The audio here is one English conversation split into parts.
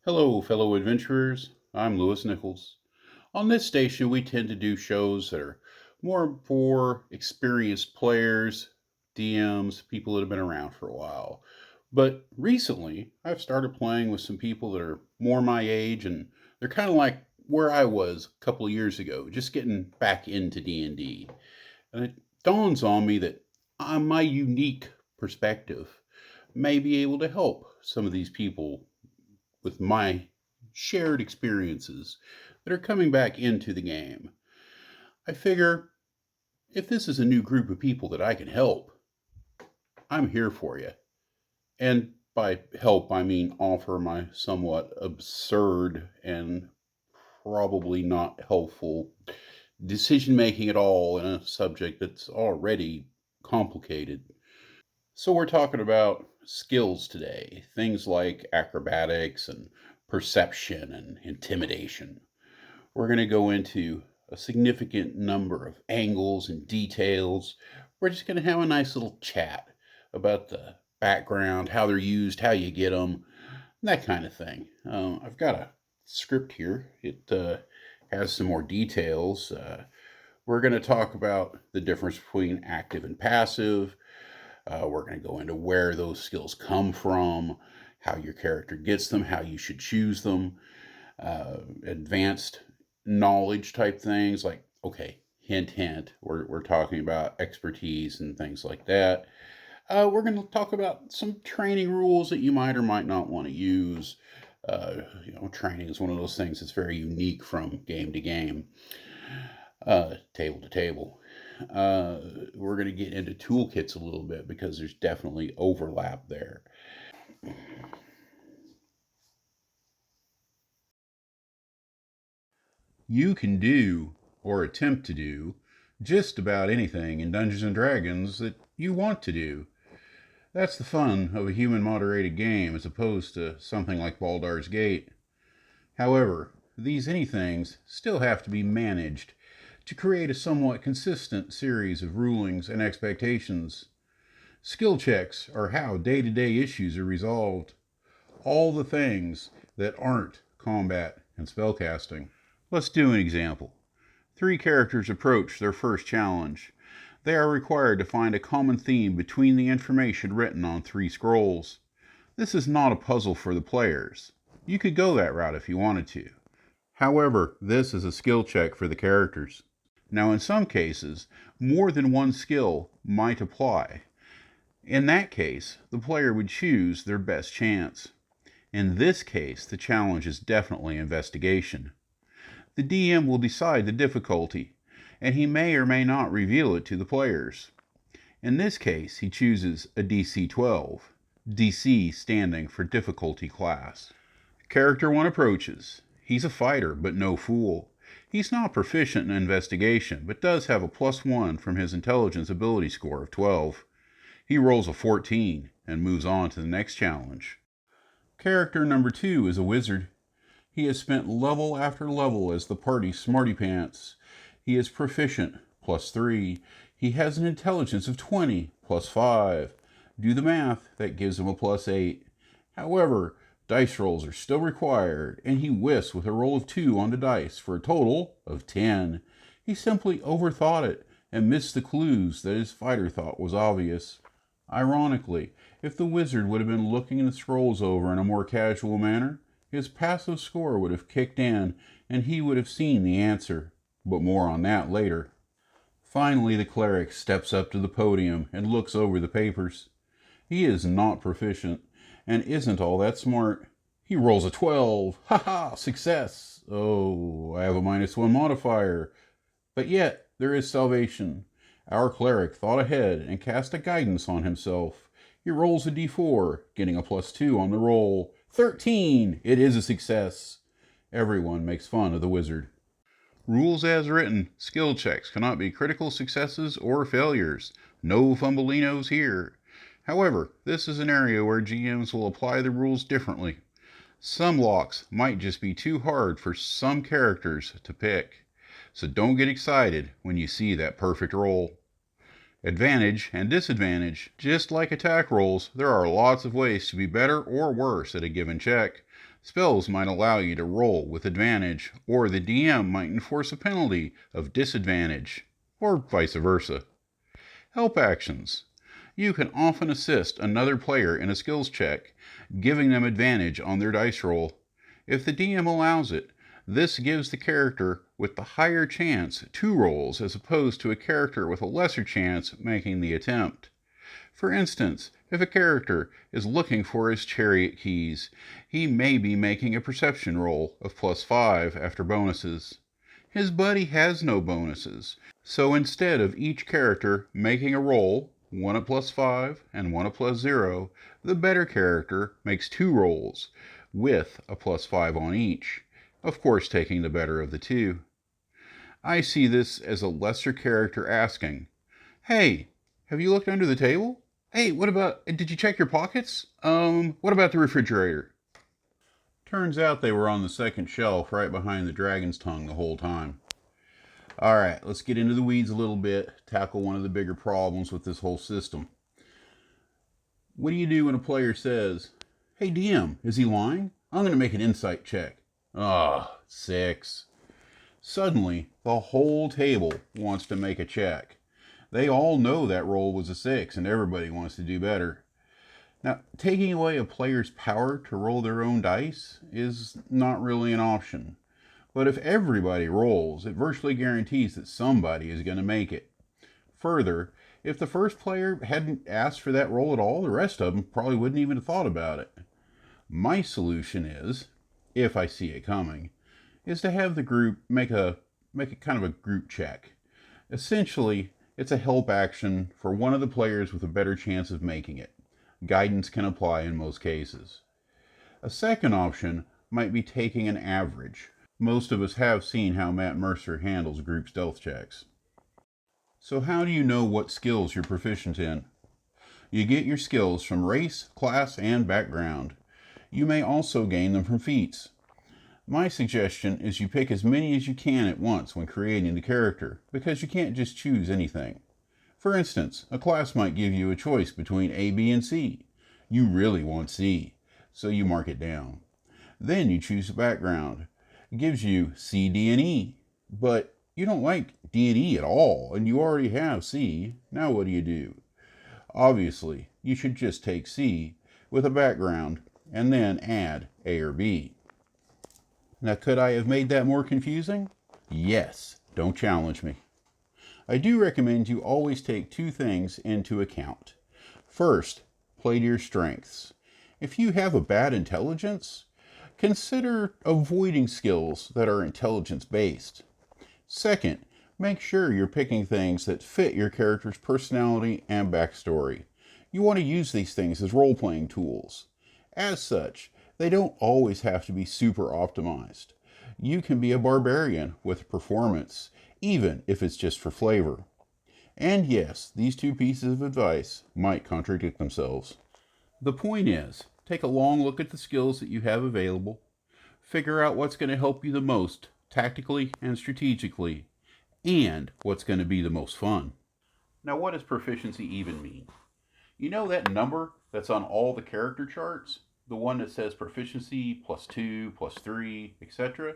Hello, fellow adventurers. I'm Lewis Nichols. On this station, we tend to do shows that are more for experienced players, DMs, people that have been around for a while. But recently, I've started playing with some people that are more my age, and they're kind of like where I was a couple of years ago, just getting back into D&D. And it dawns on me that my unique perspective may be able to help some of these people with my shared experiences that are coming back into the game. I figure if this is a new group of people that I can help, I'm here for you. And by help, I mean offer my somewhat absurd and probably not helpful decision making at all in a subject that's already complicated. So, we're talking about skills today, things like acrobatics and perception and intimidation. We're going to go into a significant number of angles and details. We're just going to have a nice little chat about the background, how they're used, how you get them, that kind of thing. I've got a script here. It has some more details. We're going to talk about the difference between active and passive. We're going to go into where those skills come from, how your character gets them, how you should choose them, advanced knowledge type things like, okay, hint, hint, we're talking about expertise and things like that. We're going to talk about some training rules that you might or might not want to use. Training is one of those things that's very unique from game to game, table to table. We're going to get into toolkits a little bit because there's definitely overlap there. You can do, or attempt to do, just about anything in Dungeons and Dragons that you want to do. That's the fun of a human moderated game as opposed to something like Baldur's Gate. However, these anythings still have to be managed to create a somewhat consistent series of rulings and expectations. Skill checks are how day to day issues are resolved. All the things that aren't combat and spellcasting. Let's do an example. Three characters approach their first challenge. They are required to find a common theme between the information written on three scrolls. This is not a puzzle for the players. You could go that route if you wanted to. However, this is a skill check for the characters. Now, in some cases, more than one skill might apply. In that case, the player would choose their best chance. In this case, the challenge is definitely investigation. The DM will decide the difficulty, and he may or may not reveal it to the players. In this case, he chooses a DC 12, DC standing for difficulty class. Character 1 approaches. He's a fighter, but no fool. He's not proficient in investigation, but does have a +1 from his intelligence ability score of 12. He rolls a 14 and moves on to the next challenge. Character number 2 is a wizard. He has spent level after level as the party's smarty pants. He is proficient, +3. He has an intelligence of 20, +5. Do the math, that gives him a +8. However, dice rolls are still required, and he whisks with a roll of 2 on the dice for a total of 10. He simply overthought it and missed the clues that his fighter thought was obvious. Ironically, if the wizard would have been looking the scrolls over in a more casual manner, his passive score would have kicked in and he would have seen the answer. But more on that later. Finally, the cleric steps up to the podium and looks over the papers. He is not proficient and isn't all that smart. He rolls a 12. Ha ha! Success! Oh, I have a -1 modifier. But yet, there is salvation. Our cleric thought ahead and cast a guidance on himself. He rolls a d4, getting a +2 on the roll. 13! It is a success. Everyone makes fun of the wizard. Rules as written. Skill checks cannot be critical successes or failures. No fumbleinos here. However, this is an area where GMs will apply the rules differently. Some locks might just be too hard for some characters to pick. So don't get excited when you see that perfect roll. Advantage and disadvantage. Just like attack rolls, there are lots of ways to be better or worse at a given check. Spells might allow you to roll with advantage, or the DM might enforce a penalty of disadvantage, or vice versa. Help actions. You can often assist another player in a skills check, giving them advantage on their dice roll. If the DM allows it, this gives the character with the higher chance 2 rolls as opposed to a character with a lesser chance making the attempt. For instance, if a character is looking for his chariot keys, he may be making a perception roll of +5 after bonuses. His buddy has no bonuses, so instead of each character making a roll, one at +5 and one at +0, the better character makes 2 rolls, with a +5 on each, of course taking the better of the 2. I see this as a lesser character asking, "Hey, have you looked under the table? Hey, did you check your pockets? What about the refrigerator?" Turns out they were on the second shelf right behind the dragon's tongue the whole time. Alright, let's get into the weeds a little bit, tackle one of the bigger problems with this whole system. What do you do when a player says, "Hey DM, is he lying? I'm going to make an insight check." Ah, 6. Suddenly, the whole table wants to make a check. They all know that roll was a 6 and everybody wants to do better. Now, taking away a player's power to roll their own dice is not really an option. But if everybody rolls, it virtually guarantees that somebody is going to make it. Further, if the first player hadn't asked for that roll at all, the rest of them probably wouldn't even have thought about it. My solution is, if I see it coming, is to have the group make a kind of a group check. Essentially, it's a help action for one of the players with a better chance of making it. Guidance can apply in most cases. A second option might be taking an average. Most of us have seen how Matt Mercer handles group stealth checks. So how do you know what skills you're proficient in? You get your skills from race, class, and background. You may also gain them from feats. My suggestion is you pick as many as you can at once when creating the character, because you can't just choose anything. For instance, a class might give you a choice between A, B, and C. You really want C, so you mark it down. Then you choose a background. It gives you C, D, and E, but you don't like D and E at all, and you already have C. Now what do? Obviously, you should just take C with a background and then add A or B. Now, could I have made that more confusing? Yes. Don't challenge me. I do recommend you always take 2 things into account. First, play to your strengths. If you have a bad intelligence, consider avoiding skills that are intelligence-based. Second, make sure you're picking things that fit your character's personality and backstory. You want to use these things as role-playing tools. As such, they don't always have to be super optimized. You can be a barbarian with performance, even if it's just for flavor. And yes, these 2 pieces of advice might contradict themselves. The point is, take a long look at the skills that you have available, figure out what's going to help you the most, tactically and strategically, and what's going to be the most fun. Now, what does proficiency even mean? You know that number that's on all the character charts? The one that says proficiency +2, +3, etc.?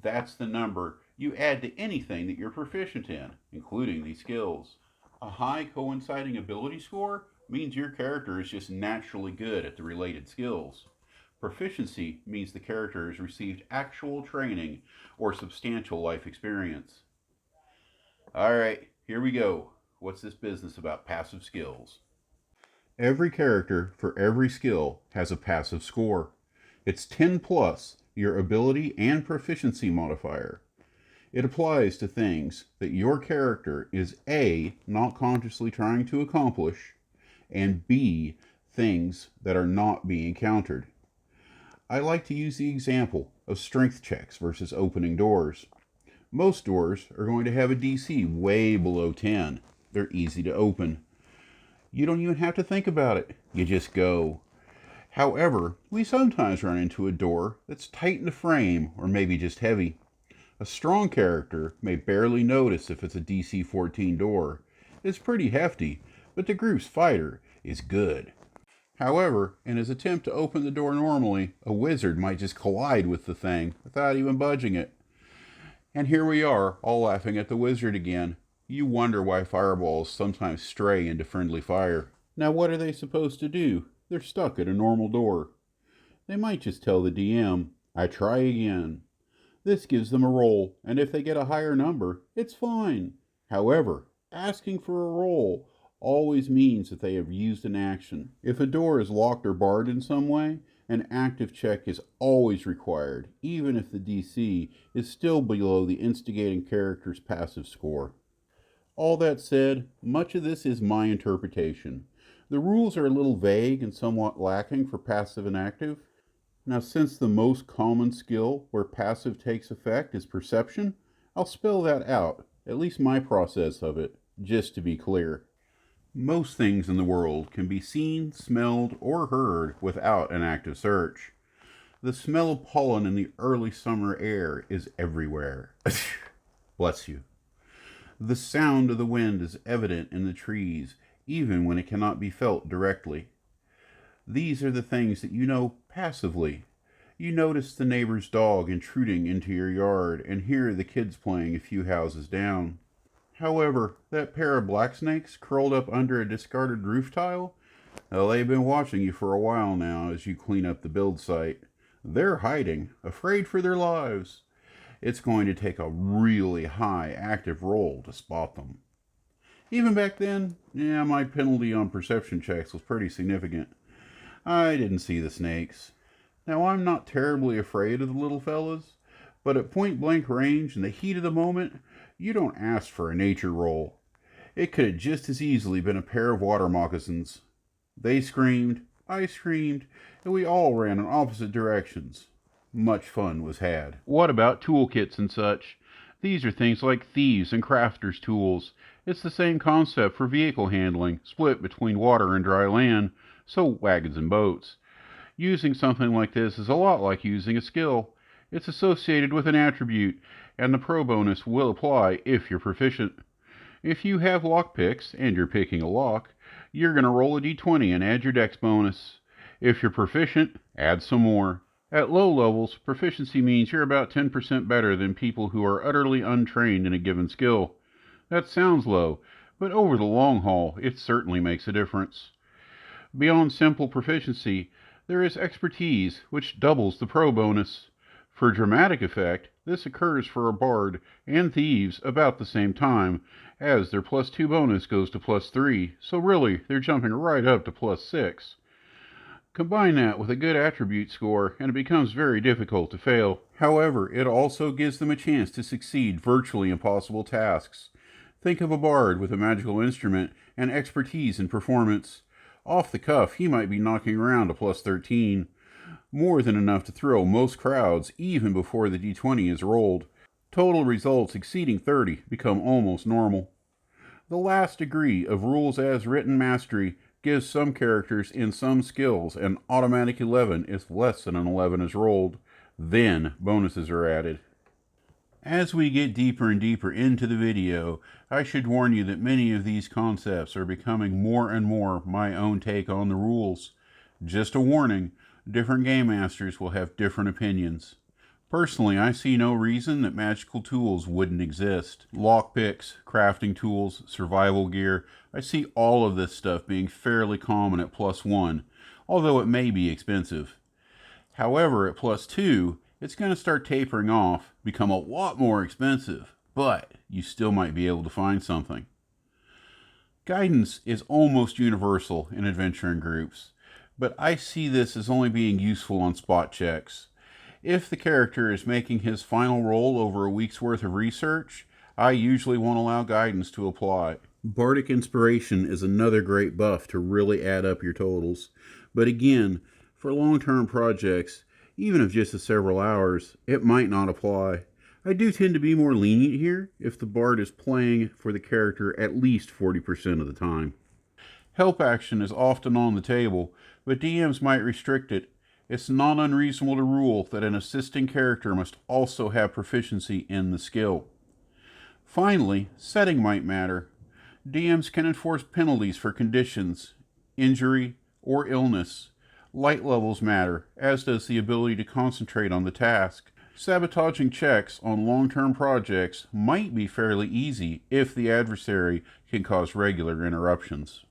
That's the number you add to anything that you're proficient in, including these skills. A high coinciding ability score means your character is just naturally good at the related skills. Proficiency means the character has received actual training or substantial life experience. Alright, here we go. What's this business about passive skills? Every character for every skill has a passive score. It's 10 plus your ability and proficiency modifier. It applies to things that your character is A, not consciously trying to accomplish, and B, things that are not being countered. I like to use the example of strength checks versus opening doors. Most doors are going to have a DC way below 10. They're easy to open. You don't even have to think about it. You just go. However, we sometimes run into a door that's tight in the frame or maybe just heavy. A strong character may barely notice if it's a DC 14 door. It's pretty hefty, but the group's fighter is good. However, in his attempt to open the door normally, a wizard might just collide with the thing without even budging it. And here we are, all laughing at the wizard again. You wonder why fireballs sometimes stray into friendly fire. Now, what are they supposed to do? They're stuck at a normal door. They might just tell the DM, I try again. This gives them a roll, and if they get a higher number, it's fine. However, asking for a roll always means that they have used an action. If a door is locked or barred in some way, an active check is always required, even if the DC is still below the instigating character's passive score. All that said, much of this is my interpretation. The rules are a little vague and somewhat lacking for passive and active. Now, since the most common skill where passive takes effect is perception, I'll spell that out, at least my process of it, just to be clear. Most things in the world can be seen, smelled, or heard without an active search. The smell of pollen in the early summer air is everywhere. Bless you. The sound of the wind is evident in the trees, even when it cannot be felt directly. These are the things that you know passively. You notice the neighbor's dog intruding into your yard and hear the kids playing a few houses down. However, that pair of black snakes curled up under a discarded roof tile, well, they've been watching you for a while now as you clean up the build site. They're hiding, afraid for their lives. It's going to take a really high active roll to spot them. Even back then, my penalty on perception checks was pretty significant. I didn't see the snakes. Now, I'm not terribly afraid of the little fellas, but at point blank range, in the heat of the moment, you don't ask for a nature roll. It could have just as easily been a pair of water moccasins. They screamed, I screamed, and we all ran in opposite directions. Much fun was had. What about toolkits and such? These are things like thieves' and crafters' tools. It's the same concept for vehicle handling, split between water and dry land, so wagons and boats. Using something like this is a lot like using a skill. It's associated with an attribute, and the pro bonus will apply if you're proficient. If you have lock picks, and you're picking a lock, you're going to roll a d20 and add your dex bonus. If you're proficient, add some more. At low levels, proficiency means you're about 10% better than people who are utterly untrained in a given skill. That sounds low, but over the long haul, it certainly makes a difference. Beyond simple proficiency, there is expertise, which doubles the pro bonus. For dramatic effect, this occurs for a bard and thieves about the same time, as their +2 bonus goes to +3, so really, they're jumping right up to +6. Combine that with a good attribute score, and it becomes very difficult to fail. However, it also gives them a chance to succeed virtually impossible tasks. Think of a bard with a magical instrument and expertise in performance. Off the cuff, he might be knocking around a +13. More than enough to thrill most crowds even before the d20 is rolled. Total results exceeding 30 become almost normal. The last degree of rules as written mastery gives some characters in some skills an automatic 11 if less than an 11 is rolled. Then bonuses are added. As we get deeper and deeper into the video, I should warn you that many of these concepts are becoming more and more my own take on the rules. Just a warning, different game masters will have different opinions. Personally, I see no reason that magical tools wouldn't exist. Lockpicks, crafting tools, survival gear, I see all of this stuff being fairly common at +1, although it may be expensive. However, at +2, it's going to start tapering off, become a lot more expensive, but you still might be able to find something. Guidance is almost universal in adventuring groups, but I see this as only being useful on spot checks. If the character is making his final roll over a week's worth of research, I usually won't allow guidance to apply. Bardic Inspiration is another great buff to really add up your totals, but again, for long-term projects, even of just several hours, it might not apply. I do tend to be more lenient here if the bard is playing for the character at least 40% of the time. Help action is often on the table, but DMs might restrict it. It's not unreasonable to rule that an assisting character must also have proficiency in the skill. Finally, setting might matter. DMs can enforce penalties for conditions, injury, or illness. Light levels matter, as does the ability to concentrate on the task. Sabotaging checks on long-term projects might be fairly easy if the adversary can cause regular interruptions.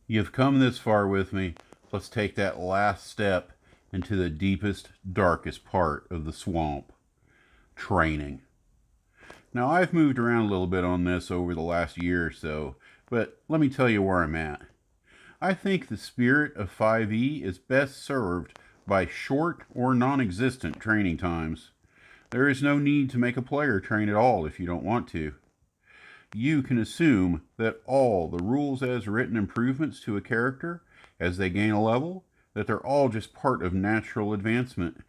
You've come this far with me. Let's take that last step into the deepest, darkest part of the swamp. Training. Now, I've moved around a little bit on this over the last year or so, but let me tell you where I'm at. I think the spirit of 5e is best served by short or non-existent training times. There is no need to make a player train at all if you don't want to. You can assume that all the rules as written improvements to a character as they gain a level, that they're all just part of natural advancement.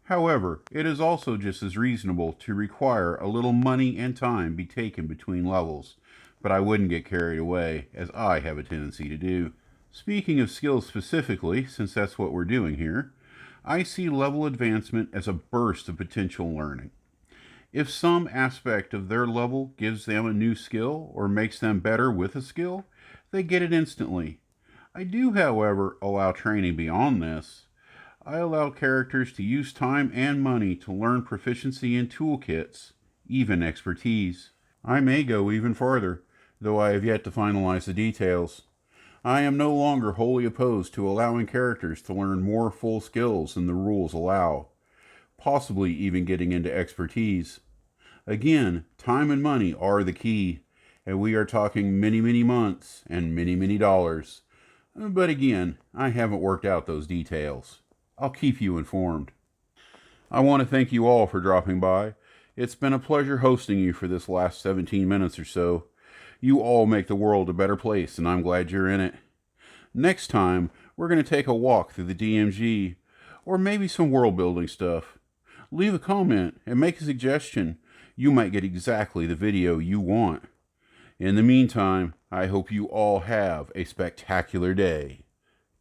However, it is also just as reasonable to require a little money and time be taken between levels, but I wouldn't get carried away, as I have a tendency to do. Speaking of skills specifically, since that's what we're doing here, I see level advancement as a burst of potential learning. If some aspect of their level gives them a new skill or makes them better with a skill, they get it instantly. I do, however, allow training beyond this. I allow characters to use time and money to learn proficiency in toolkits, even expertise. I may go even farther, though I have yet to finalize the details. I am no longer wholly opposed to allowing characters to learn more full skills than the rules allow, possibly even getting into expertise. Again, time and money are the key, and we are talking many, many months and many, many dollars. But again, I haven't worked out those details. I'll keep you informed. I want to thank you all for dropping by. It's been a pleasure hosting you for this last 17 minutes or so. You all make the world a better place, and I'm glad you're in it. Next time, we're going to take a walk through the DMG, or maybe some world building stuff. Leave a comment and make a suggestion. You might get exactly the video you want. In the meantime, I hope you all have a spectacular day.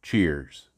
Cheers.